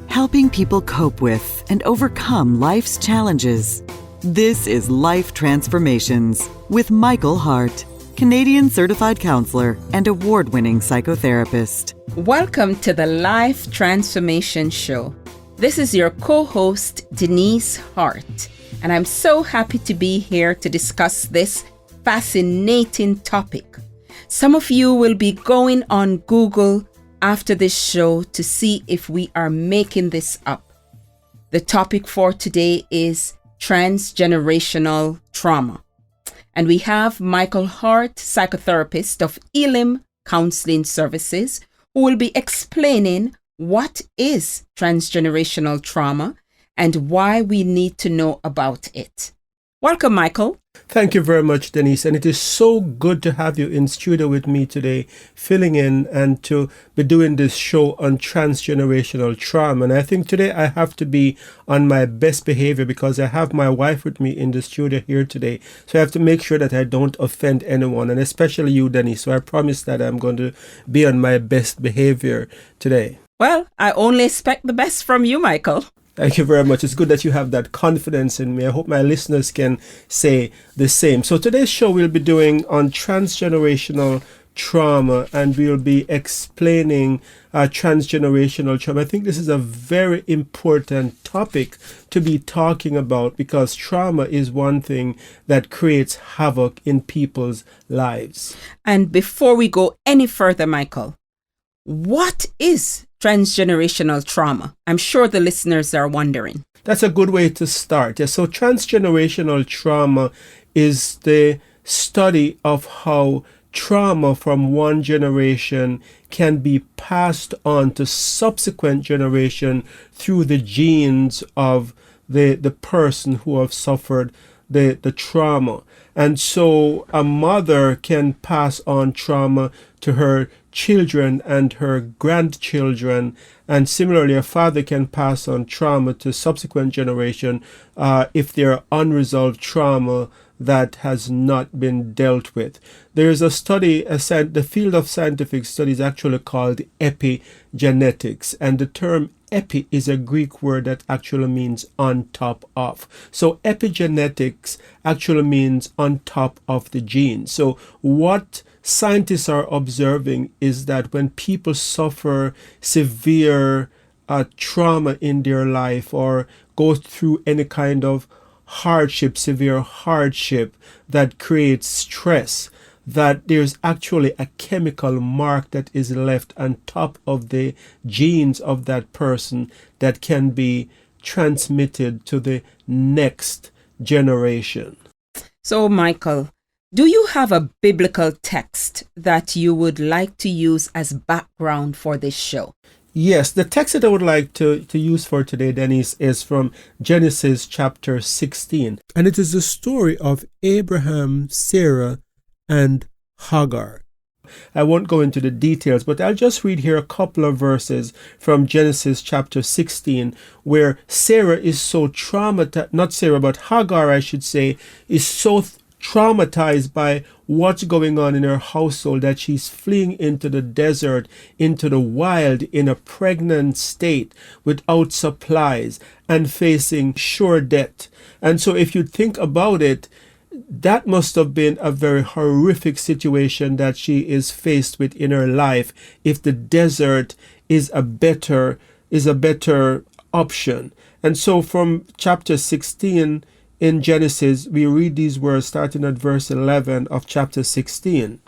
helping people cope with and overcome life's challenges. This is Life Transformations with Michael Hart, Canadian certified counselor and award-winning psychotherapist. Welcome to the Life Transformation Show. This is your co-host, Denise Hart, and I'm so happy to be here to discuss this fascinating topic. Some of you will be going on Google after this show to see if we are making this up. The topic for today is transgenerational trauma. And we have Michael Hart, psychotherapist of Elim Counseling Services, who will be explaining what is transgenerational trauma and why we need to know about it. Welcome, Michael. Thank you very much, Denise. And it is so good to have you in studio with me today, filling in and to be doing this show on transgenerational trauma. And I think today I have to be on my best behavior because I have my wife with me in the studio here today. So I have to make sure that I don't offend anyone, and especially you, Denise. So I promise that I'm going to be on my best behavior today. Well, I only expect the best from you, Michael. Thank you very much. It's good that you have that confidence in me. I hope my listeners can say the same. So today's show we'll be doing on transgenerational trauma, and we'll be explaining transgenerational trauma. I think this is a very important topic to be talking about because trauma is one thing that creates havoc in people's lives. And before we go any further, Michael, what is transgenerational trauma? I'm sure the listeners are wondering. That's a good way to start. Yeah, so transgenerational trauma is the study of how trauma from one generation can be passed on to subsequent generation through the genes of the person who have suffered the trauma. And so a mother can pass on trauma to her children and her grandchildren, and similarly a father can pass on trauma to subsequent generation if there are unresolved trauma that has not been dealt with. There is a study, the field of scientific studies actually called epigenetics, and the term epi is a Greek word that actually means on top of. So epigenetics actually means on top of the genes. So what scientists are observing is that when people suffer severe trauma in their life or go through any kind of hardship, severe hardship that creates stress, that there's actually a chemical mark that is left on top of the genes of that person that can be transmitted to the next generation. So, Michael, do you have a biblical text that you would like to use as background for this show? Yes, the text that I would like to use for today, Denise, is from Genesis chapter 16. And it is the story of Abraham, Sarah, and Hagar. I won't go into the details, but I'll just read here a couple of verses from Genesis chapter 16, where Sarah is so traumatized, not Sarah, but Hagar, I should say, is so traumatized by what's going on in her household that she's fleeing into the desert, into the wild, in a pregnant state without supplies and facing sure death. And so if you think about it, that must have been a very horrific situation that she is faced with in her life if the desert is a better option. And so from chapter 16 in Genesis, we read these words starting at verse 11 of chapter 16.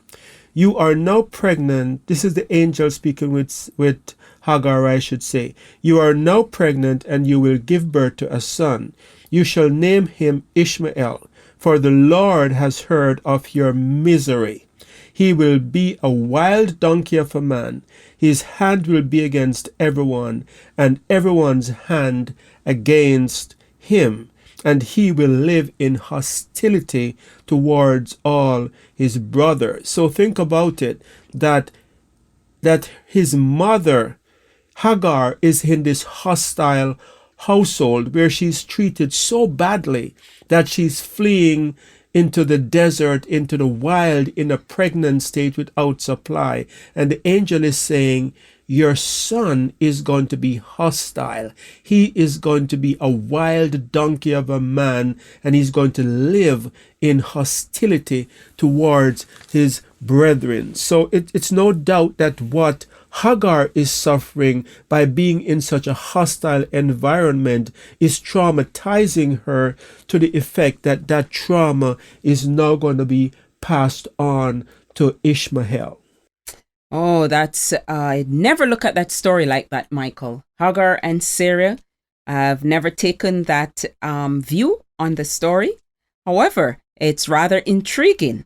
You are now pregnant. This is the angel speaking with Hagar, I should say. You are now pregnant and you will give birth to a son. You shall name him Ishmael, for the Lord has heard of your misery. He will be a wild donkey of a man. His hand will be against everyone, and everyone's hand against him. And he will live in hostility towards all his brothers. So think about it, that his mother, Hagar, is in this hostile household where she's treated so badly that she's fleeing into the desert, into the wild, in a pregnant state without supply. And the angel is saying, your son is going to be hostile. He is going to be a wild donkey of a man, and he's going to live in hostility towards his brethren. So it's no doubt that what Hagar is suffering by being in such a hostile environment is traumatizing her to the effect that that trauma is now going to be passed on to Ishmael. Oh, that's, I never look at that story like that, Michael. Hagar and Sarah, I've never taken that view on the story. However, it's rather intriguing.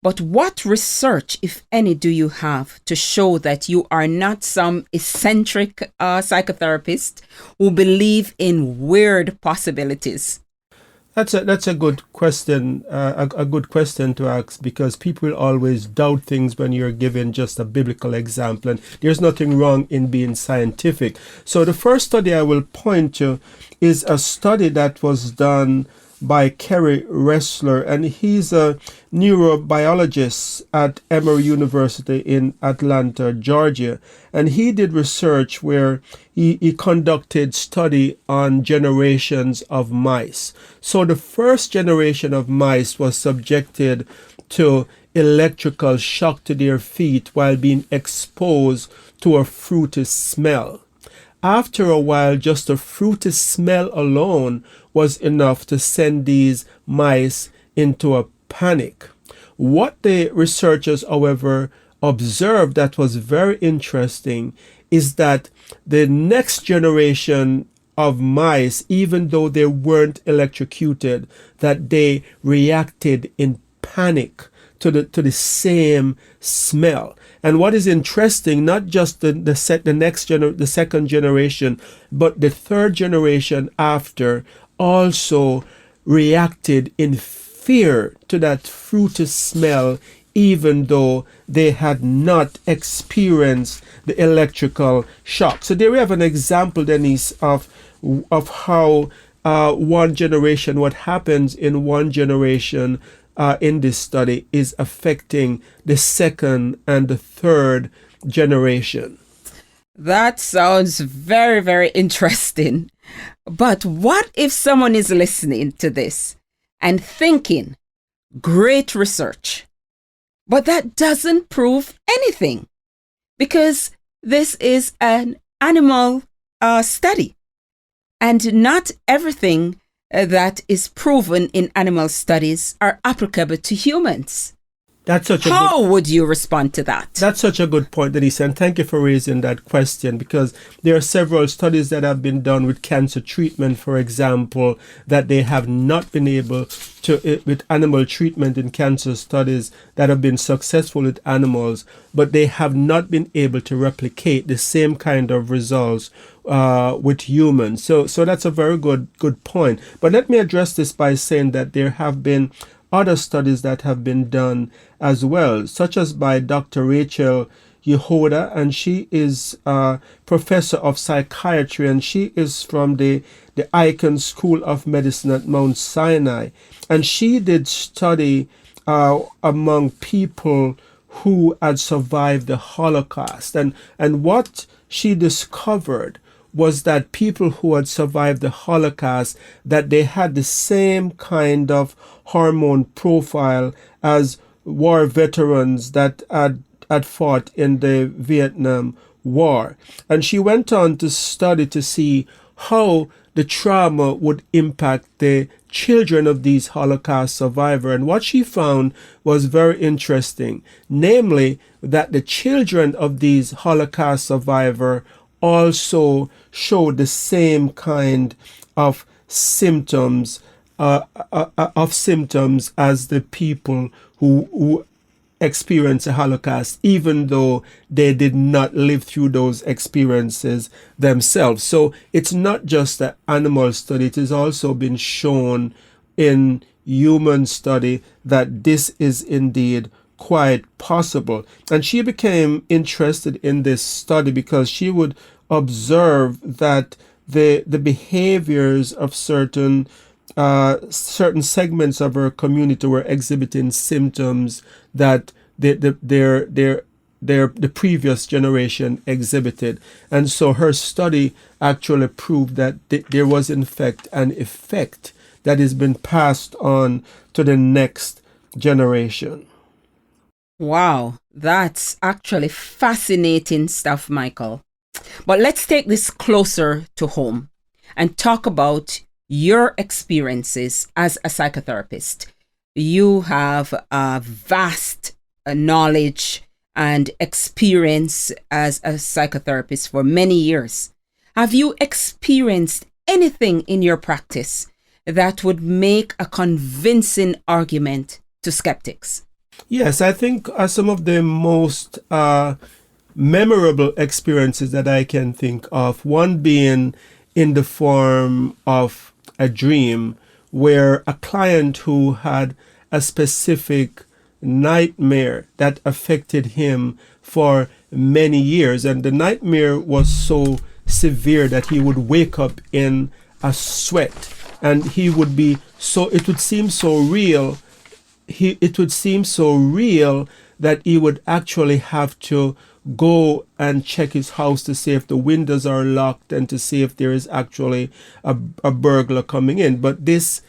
But what research, if any, do you have to show that you are not some eccentric psychotherapist who believe in weird possibilities? That's a good question, a good question to ask, because people always doubt things when you're given just a biblical example, and there's nothing wrong in being scientific. So the first study I will point to is a study that was done by Kerry Ressler, and he's a neurobiologist at Emory University in Atlanta, Georgia. And he did research where he conducted study on generations of mice. So the first generation of mice was subjected to electrical shock to their feet while being exposed to a fruity smell. After a while, just the fruity smell alone was enough to send these mice into a panic. What the researchers, however, observed that was very interesting is that the next generation of mice, even though they weren't electrocuted, that they reacted in panic to the same smell. And what is interesting, not just the second generation, but the third generation after also reacted in fear to that fruity smell, even though they had not experienced the electrical shock. So there we have an example, Denise, of how one generation, what happens in one generation in this study is affecting the second and the third generation. That sounds very, very interesting. But what if someone is listening to this and thinking, great research, but that doesn't prove anything because this is an animal study, and not everything that is proven in animal studies are applicable to humans. How would you respond to that? That's such a good point, Denise, and thank you for raising that question, because there are several studies that have been done with cancer treatment, for example, that they have not been able to, with animal treatment in cancer studies that have been successful with animals, but they have not been able to replicate the same kind of results with humans. So that's a very good point. But let me address this by saying that there have been other studies that have been done as well, such as by Dr. Rachel Yehoda, and she is a professor of psychiatry, and she is from the Icahn School of Medicine at Mount Sinai. And she did study among people who had survived the Holocaust. And what she discovered was that people who had survived the Holocaust, that they had the same kind of hormone profile as war veterans that had fought in the Vietnam War. And she went on to study to see how the trauma would impact the children of these Holocaust survivors. And what she found was very interesting, namely that the children of these Holocaust survivors also showed the same kind of symptoms as the people who experienced the Holocaust, even though they did not live through those experiences themselves. So it's not just an animal study, it has also been shown in human study that this is indeed quite possible. And she became interested in this study because she would observe that the behaviors of certain segments of her community were exhibiting symptoms that their the previous generation exhibited. And so her study actually proved that there was in fact an effect that has been passed on to the next generation. Wow, that's actually fascinating stuff, Michael. But let's take this closer to home and talk about your experiences as a psychotherapist. You have a vast knowledge and experience as a psychotherapist for many years. Have you experienced anything in your practice that would make a convincing argument to skeptics? Yes, I think some of the most memorable experiences that I can think of, one being in the form of a dream where a client who had a specific nightmare that affected him for many years, and the nightmare was so severe that he would wake up in a sweat, and he would be so, it would seem so real, that he would actually have to go and check his house to see if the windows are locked and to see if there is actually a burglar coming in. But this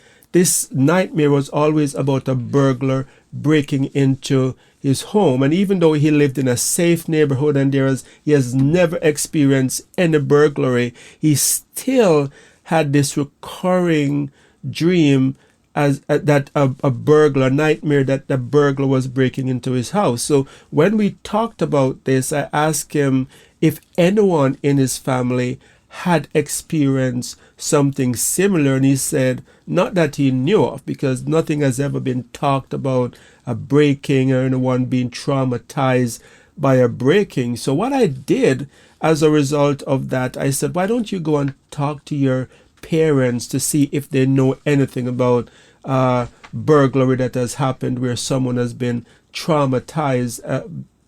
nightmare was always about a burglar breaking into his home. And even though he lived in a safe neighborhood and he has never experienced any burglary, he still had this recurring dream as that a burglar nightmare that the burglar was breaking into his house. So when we talked about this, I asked him if anyone in his family had experienced something similar, and he said not that he knew of, because nothing has ever been talked about a breaking or anyone being traumatized by a breaking. So what I did as a result of that, I said, why don't you go and talk to your parents to see if they know anything about burglary that has happened where someone has been traumatized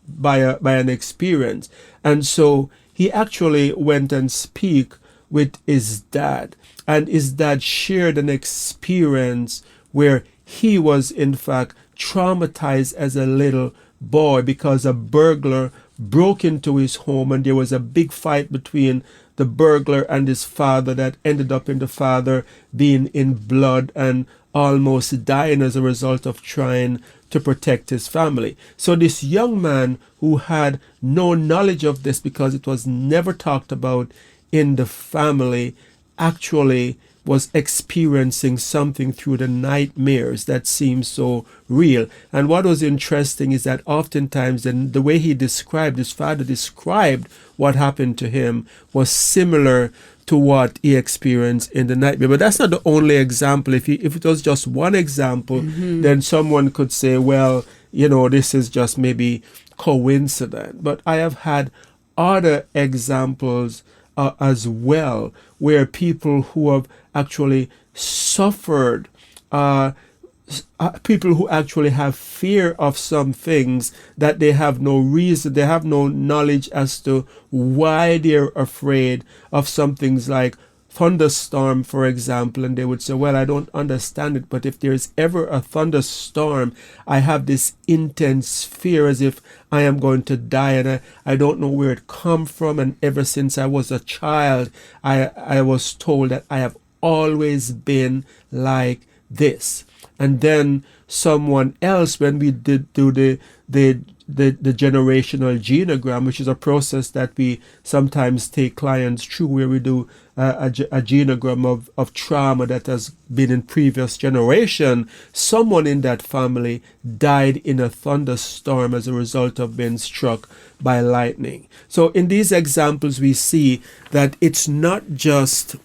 by an experience. And so he actually went and speak with his dad, and his dad shared an experience where he was in fact traumatized as a little boy because a burglar broke into his home, and there was a big fight between the burglar and his father that ended up in the father being in blood and almost dying as a result of trying to protect his family. So this young man who had no knowledge of this because it was never talked about in the family actually was experiencing something through the nightmares that seemed so real. And what was interesting is that oftentimes the way his father described what happened to him was similar to what he experienced in the nightmare. But that's not the only example. If it was just one example, then someone could say, well, this is just maybe coincidence. But I have had other examples as well, where people who have actually suffered, people who actually have fear of some things that they have no reason, they have no knowledge as to why they're afraid of some things like thunderstorm, for example, and they would say, well, I don't understand it, but if there's ever a thunderstorm, I have this intense fear as if I am going to die, and I don't know where it come from, and ever since I was a child, I was told that I have always been like this. And then someone else, when we did do the generational genogram, which is a process that we sometimes take clients through, where we do a genogram of trauma that has been in previous generation, someone in that family died in a thunderstorm as a result of being struck by lightning. So in these examples, we see that it's not just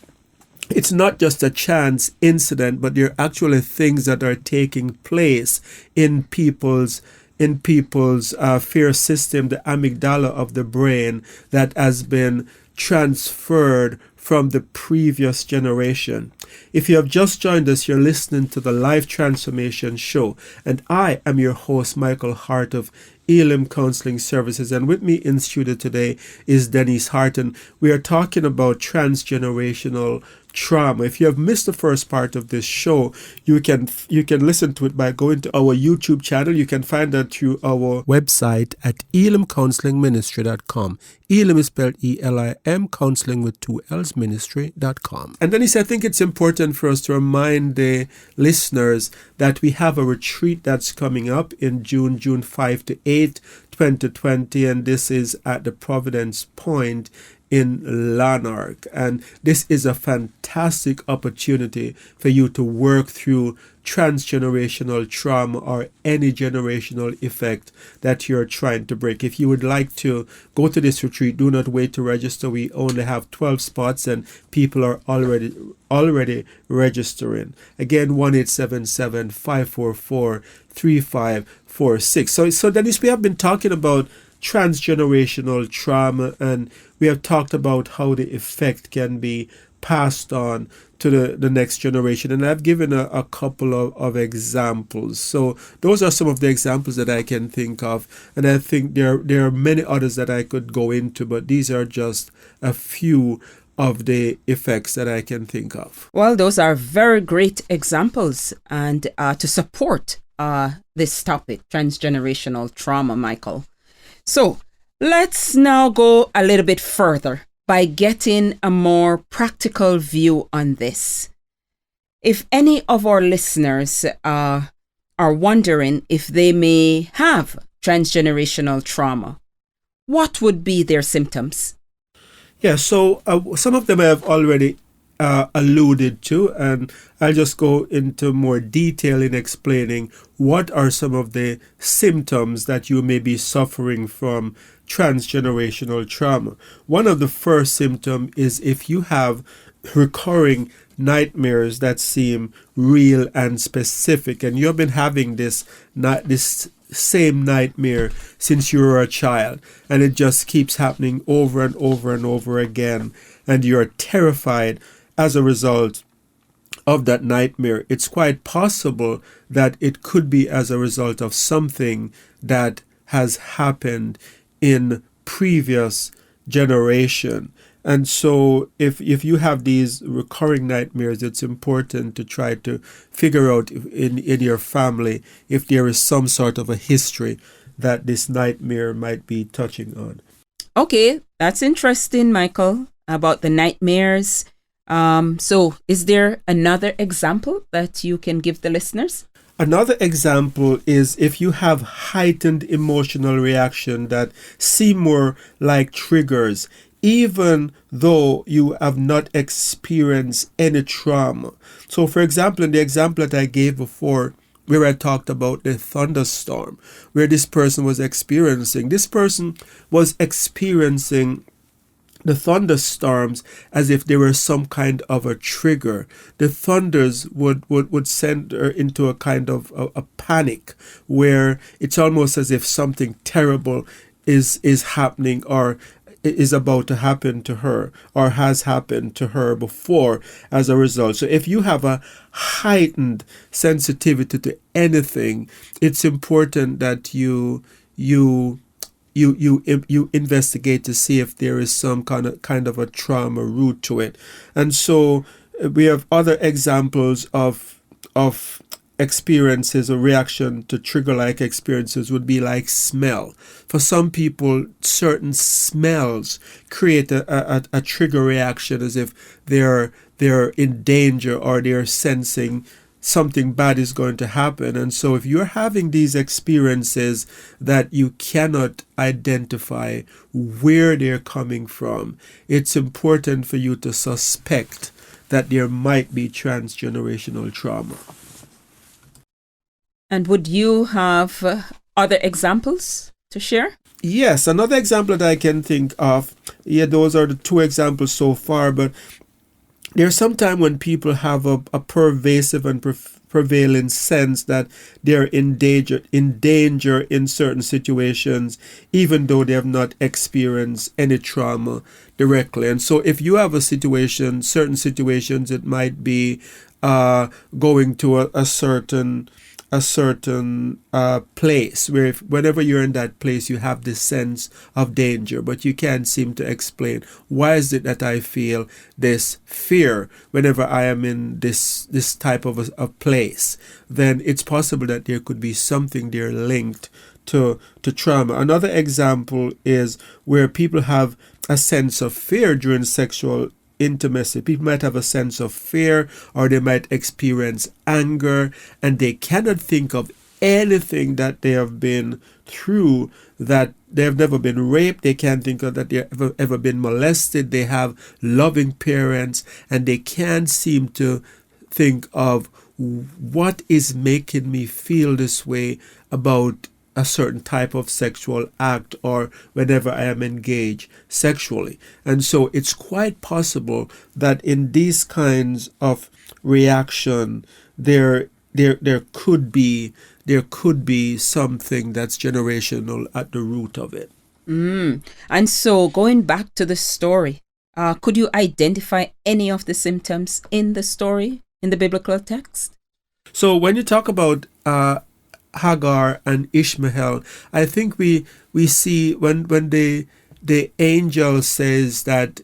a chance incident, but there are actually things that are taking place in people's fear system, the amygdala of the brain, that has been transferred from the previous generation. If you have just joined us, you're listening to the Life Transformation Show, and I am your host, Michael Hart of Elim Counseling Services, and with me in studio today is Denise Hart, and we are talking about transgenerational trauma. If you have missed the first part of this show, you can listen to it by going to our YouTube channel. You can find that through our website at elimcounselingministry.com. Elim is spelled E-L-I-M, counseling with 2 L's, ministry.com. And then I think it's important for us to remind the listeners that we have a retreat that's coming up in June 5 to 8, 2020, and this is at the Providence Point in Lanark. And this is a fantastic opportunity for you to work through transgenerational trauma or any generational effect that you're trying to break. If you would like to go to this retreat, do not wait to register. We only have 12 spots and people are already registering. Again, 1-877-544-3546. So Dennis, we have been talking about transgenerational trauma, and we have talked about how the effect can be passed on to the next generation, and I've given a couple of examples. So those are some of the examples that I can think of, and I think there are many others that I could go into, but these are just a few of the effects that I can think of. Well, those are very great examples, and to support this topic, transgenerational trauma, Michael. So let's now go a little bit further by getting a more practical view on this. If any of our listeners are wondering if they may have transgenerational trauma, what would be their symptoms? Yeah, so some of them I have already alluded to, and I'll just go into more detail in explaining what are some of the symptoms that you may be suffering from transgenerational trauma. One of the first symptoms is if you have recurring nightmares that seem real and specific, and you've been having this same nightmare since you were a child, and it just keeps happening over and over and over again, and you're terrified as a result of that nightmare. It's quite possible that it could be as a result of something that has happened in previous generation. And so if you have these recurring nightmares, it's important to try to figure out in your family if there is some sort of a history that this nightmare might be touching on. Okay, that's interesting, Michael, about the nightmares. So is there another example that you can give the listeners? Another example is if you have heightened emotional reaction that seem more like triggers, even though you have not experienced any trauma. So for example, in the example that I gave before, where I talked about the thunderstorm, where this person was experiencing the thunderstorms as if they were some kind of a trigger. The thunders would send her into a kind of a panic, where it's almost as if something terrible is happening or is about to happen to her or has happened to her before as a result. So if you have a heightened sensitivity to anything, it's important that you investigate to see if there is some kind of a trauma root to it. And so we have other examples of experiences or reaction to trigger-like experiences would be like smell. For some people, certain smells create a trigger reaction as if they're in danger or they're sensing something bad is going to happen. And so if you're having these experiences that you cannot identify where they're coming from, it's important for you to suspect that there might be transgenerational trauma. And would you have other examples to share? Yes, another example that I can think of, those are the two examples so far, but there's some time when people have a pervasive and prevailing sense that they're in danger in certain situations, even though they have not experienced any trauma directly. And so if you have certain situations, it might be going to a certain a certain place where whenever you're in that place, you have this sense of danger, but you can't seem to explain why is it that I feel this fear whenever I am in this type of a place. Then it's possible that there could be something there linked to trauma. Another example is where people have a sense of fear during sexual intimacy. People might have a sense of fear, or they might experience anger, and they cannot think of anything that they have been through, that they have never been raped. They can't think of that they have ever been molested. They have loving parents, and they can't seem to think of what is making me feel this way about a certain type of sexual act or whenever I am engaged sexually. And so it's quite possible that in these kinds of reaction there could be something that's generational at the root of it. And so going back to the story, could you identify any of the symptoms in the story, in the biblical text? So when you talk about Hagar and Ishmael, I think we see when the angel says that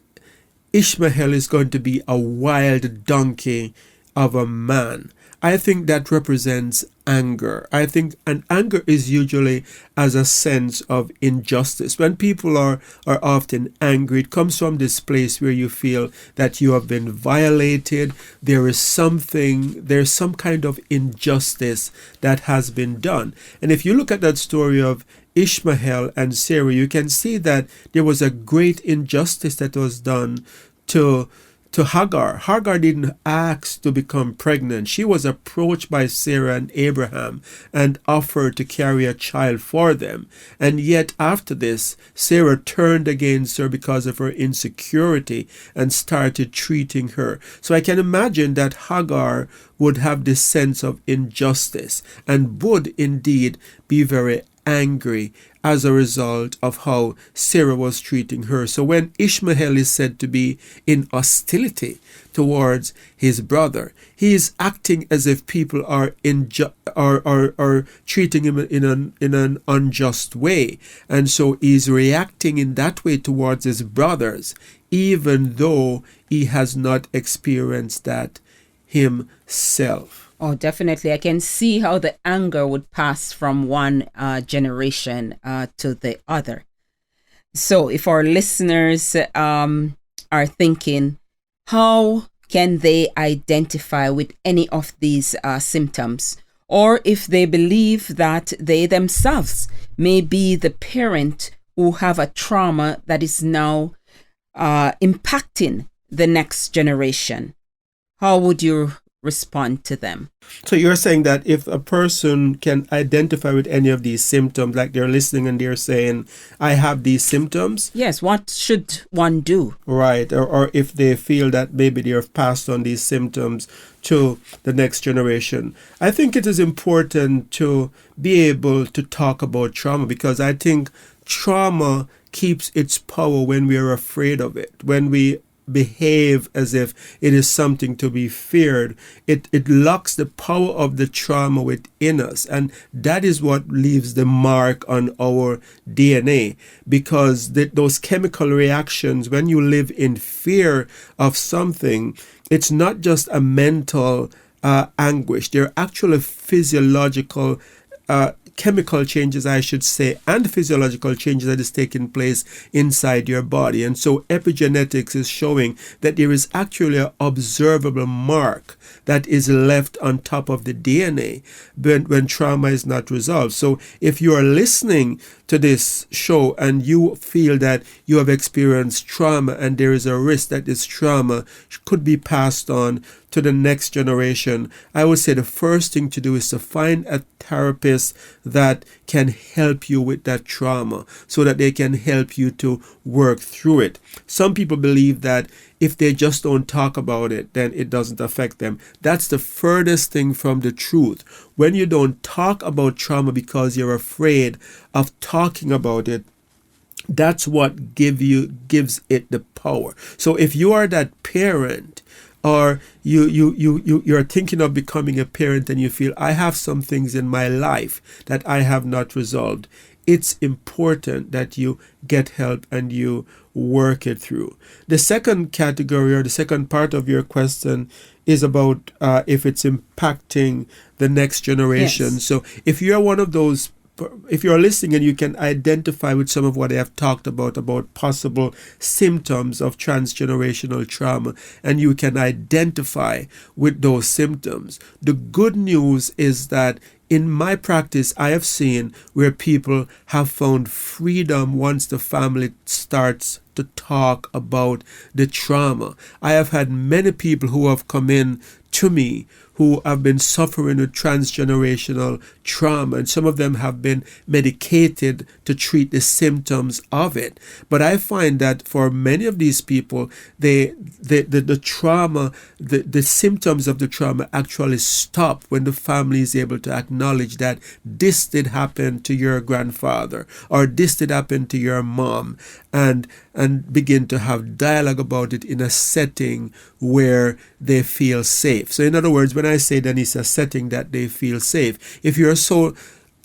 Ishmael is going to be a wild donkey of a man, I think that represents anger. I think, and anger is usually as a sense of injustice. When people are often angry, it comes from this place where you feel that you have been violated. There's some kind of injustice that has been done. And if you look at that story of Ishmael and Sarah, you can see that there was a great injustice that was done to Hagar. Hagar didn't ask to become pregnant. She was approached by Sarah and Abraham and offered to carry a child for them. And yet after this, Sarah turned against her because of her insecurity and started treating her. So I can imagine that Hagar would have this sense of injustice and would indeed be very angry as a result of how Sarah was treating her. So when Ishmael is said to be in hostility towards his brother, he is acting as if people are treating him in an unjust way, and so he's reacting in that way towards his brothers, even though he has not experienced that himself. Oh, definitely. I can see how the anger would pass from one generation to the other. So if our listeners are thinking, how can they identify with any of these symptoms? Or if they believe that they themselves may be the parent who have a trauma that is now impacting the next generation, how would you respond to them? So you're saying that if a person can identify with any of these symptoms, like they're listening and they're saying, I have these symptoms. Yes, what should one do? Right. Or if they feel that maybe they have passed on these symptoms to the next generation. I think it is important to be able to talk about trauma, because I think trauma keeps its power when we are afraid of it, when we behave as if it is something to be feared. It locks the power of the trauma within us, and that is what leaves the mark on our DNA, because those chemical reactions, when you live in fear of something, it's not just a mental anguish. They're actually physiological chemical changes, I should say, and physiological changes that is taking place inside your body. And so epigenetics is showing that there is actually an observable mark that is left on top of the DNA when trauma is not resolved. So if you are listening to this show and you feel that you have experienced trauma and there is a risk that this trauma could be passed on to the next generation, I would say the first thing to do is to find a therapist that can help you with that trauma so that they can help you to work through it. Some people believe that if they just don't talk about it, then it doesn't affect them. That's the furthest thing from the truth. When you don't talk about trauma because you're afraid of talking about it, that's what gives it the power. So if you are that parent or you're thinking of becoming a parent and you feel, I have some things in my life that I have not resolved. It's important that you get help and you work it through. The second category, or the second part of your question, is about if it's impacting the next generation. Yes. So if you're one of those, if you're listening and you can identify with some of what I have talked about possible symptoms of transgenerational trauma, and you can identify with those symptoms, the good news is that in my practice, I have seen where people have found freedom once the family starts to talk about the trauma. I have had many people who have come in to me who have been suffering with transgenerational trauma, and some of them have been medicated to treat the symptoms of it. But I find that for many of these people, the trauma, the symptoms of the trauma actually stop when the family is able to acknowledge that this did happen to your grandfather, or this did happen to your mom, and begin to have dialogue about it in a setting where they feel safe. So in other words, when I say that it's a setting that they feel safe, if you're so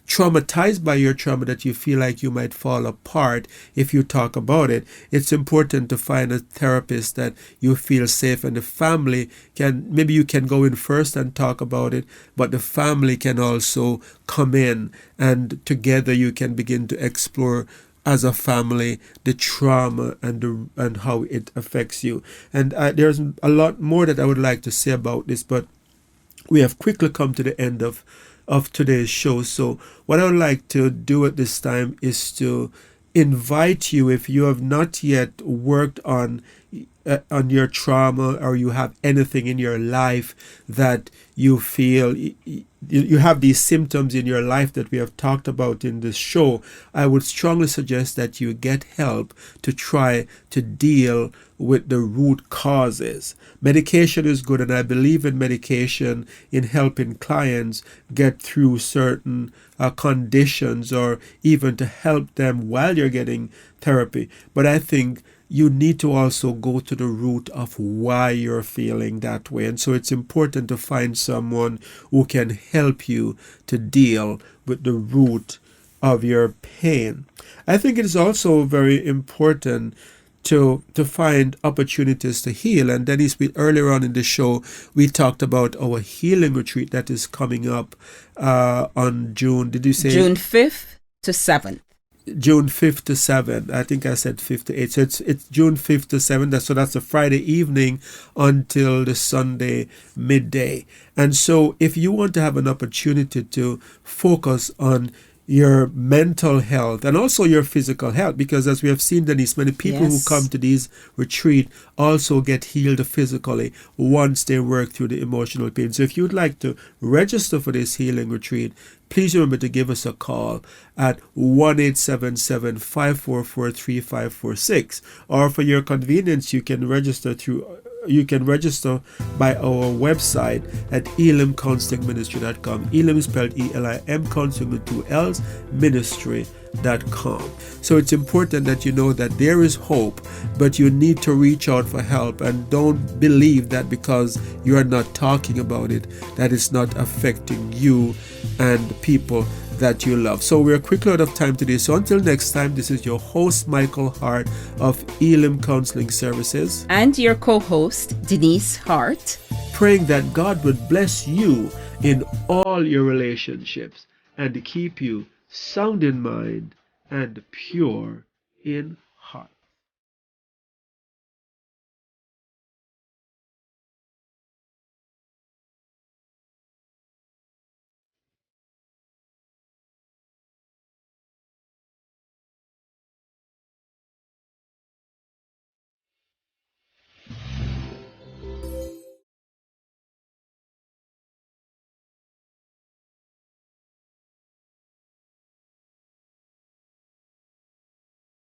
traumatized by your trauma that you feel like you might fall apart if you talk about it, it's important to find a therapist that you feel safe, and the family can, maybe you can go in first and talk about it, but the family can also come in, and together you can begin to explore as a family the trauma and how it affects you. And there's a lot more that I would like to say about this, but we have quickly come to the end of today's show. So what I would like to do at this time is to invite you, if you have not yet worked on your trauma, or you have anything in your life that you feel you have these symptoms in your life that we have talked about in this show, I would strongly suggest that you get help to try to deal with the root causes. Medication is good, and I believe in medication in helping clients get through certain conditions, or even to help them while you're getting therapy. But I think you need to also go to the root of why you're feeling that way. And so it's important to find someone who can help you to deal with the root of your pain. I think it is also very important to find opportunities to heal. And Dennis, earlier on in the show, we talked about our healing retreat that is coming up on June. Did you say? June 5th to 7th. June 5th to 7th. I think I said 5th to 8th. So it's June 5th to 7th. So that's a Friday evening until the Sunday midday. And so if you want to have an opportunity to focus on your mental health and also your physical health, because as we have seen, Denise, many people who come to these retreat also get healed physically once they work through the emotional pain. So if you'd like to register for this healing retreat, please remember to give us a call at 1-877-544-3546, or for your convenience, you can register by our website at elimcounselingministry.com. Elim is spelled E-L-I-M, counseling with 2 L's, ministry.com. So it's important that you know that there is hope, but you need to reach out for help, and don't believe that because you are not talking about it, that it's not affecting you and people that you love. So we're quickly out of time today. So until next time, this is your host, Michael Hart of Elim Counseling Services. And your co-host, Denise Hart. Praying that God would bless you in all your relationships and keep you sound in mind and pure in